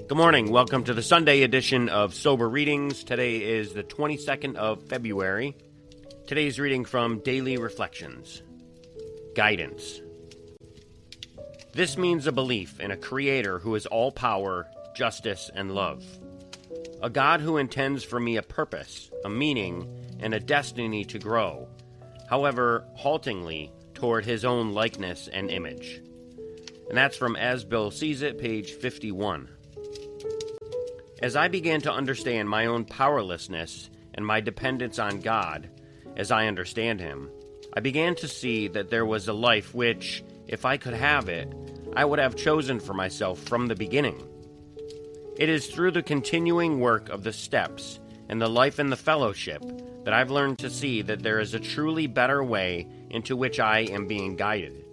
Good morning. Welcome to the Sunday edition of Sober Readings. Today is the 22nd of February. Today's reading from Daily Reflections. Guidance. This means a belief in a Creator who is all power, justice, and love. A God who intends for me a purpose, a meaning, and a destiny to grow, however haltingly, toward His own likeness and image. And that's from As Bill Sees It, page 51. As I began to understand my own powerlessness and my dependence on God, as I understand Him, I began to see that there was a life which, if I could have it, I would have chosen for myself from the beginning. It is through the continuing work of the steps and the life in the fellowship that I've learned to see that there is a truly better way into which I am being guided.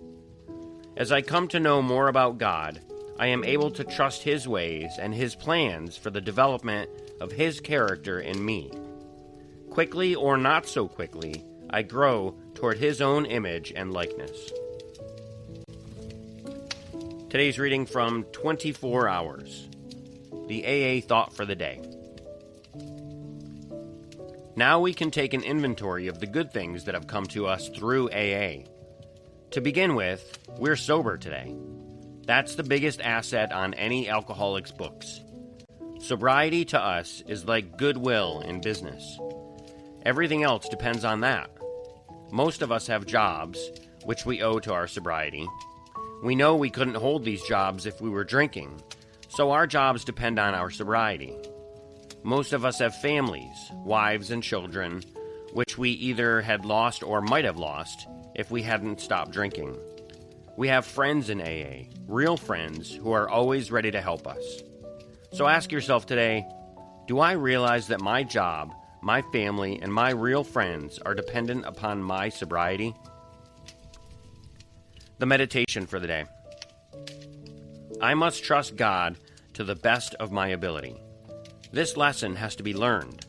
As I come to know more about God, I am able to trust His ways and His plans for the development of His character in me. Quickly or not so quickly, I grow toward His own image and likeness. Today's reading from 24 Hours, the AA Thought for the Day. Now we can take an inventory of the good things that have come to us through AA. To begin with, we're sober today. That's the biggest asset on any alcoholic's books. Sobriety to us is like goodwill in business. Everything else depends on that. Most of us have jobs, which we owe to our sobriety. We know we couldn't hold these jobs if we were drinking, so our jobs depend on our sobriety. Most of us have families, wives and children, which we either had lost or might have lost if we hadn't stopped drinking. We have friends in AA, real friends who are always ready to help us. So ask yourself today, do I realize that my job, my family, and my real friends are dependent upon my sobriety? The meditation for the day. I must trust God to the best of my ability. This lesson has to be learned.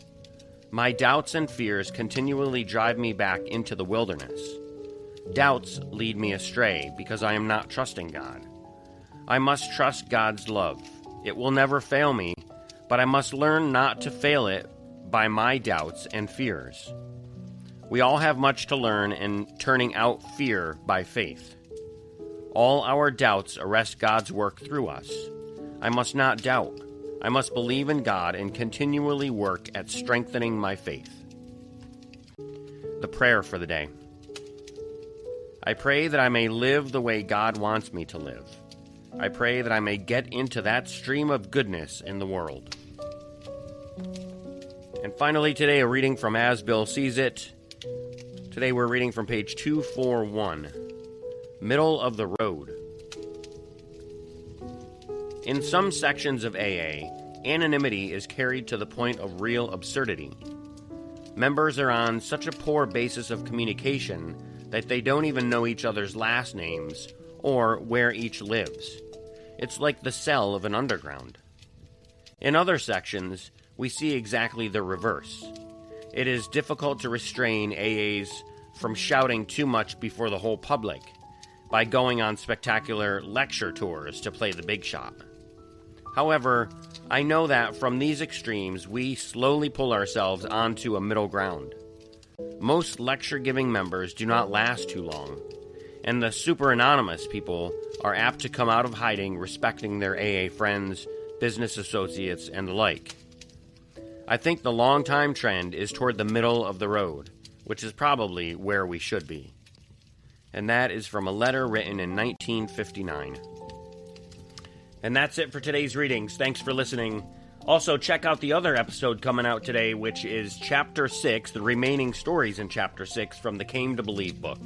My doubts and fears continually drive me back into the wilderness. Doubts lead me astray because I am not trusting God. I must trust God's love. It will never fail me, but I must learn not to fail it by my doubts and fears. We all have much to learn in turning out fear by faith. All our doubts arrest God's work through us. I must not doubt. I must believe in God and continually work at strengthening my faith. The prayer for the day. I pray that I may live the way God wants me to live. I pray that I may get into that stream of goodness in the world. And finally today, a reading from As Bill Sees It. Today we're reading from page 241, Middle of the Road. In some sections of AA, anonymity is carried to the point of real absurdity. Members are on such a poor basis of communication that they don't even know each other's last names or where each lives. It's like the cell of an underground. In other sections, we see exactly the reverse. It is difficult to restrain AAs from shouting too much before the whole public by going on spectacular lecture tours to play the big shot. However, I know that from these extremes, we slowly pull ourselves onto a middle ground. Most lecture-giving members do not last too long, and the super anonymous people are apt to come out of hiding respecting their AA friends, business associates, and the like. I think the long-time trend is toward the middle of the road, which is probably where we should be. And that is from a letter written in 1959. And that's it for today's readings. Thanks for listening. Also, check out the other episode coming out today, which is Chapter 6, the remaining stories in Chapter 6 from the Came to Believe book.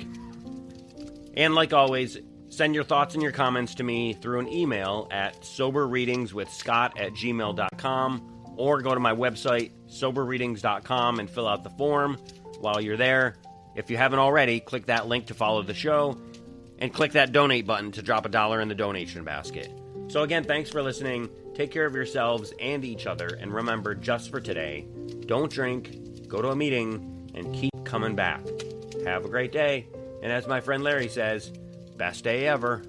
And like always, send your thoughts and your comments to me through an email at soberreadingswithscott@gmail.com or go to my website, soberreadings.com, and fill out the form. While you're there, if you haven't already, click that link to follow the show and click that donate button to drop $1 in the donation basket. So again, thanks for listening. Take care of yourselves and each other, and remember, just for today, don't drink, go to a meeting, and keep coming back. Have a great day, and as my friend Larry says, best day ever.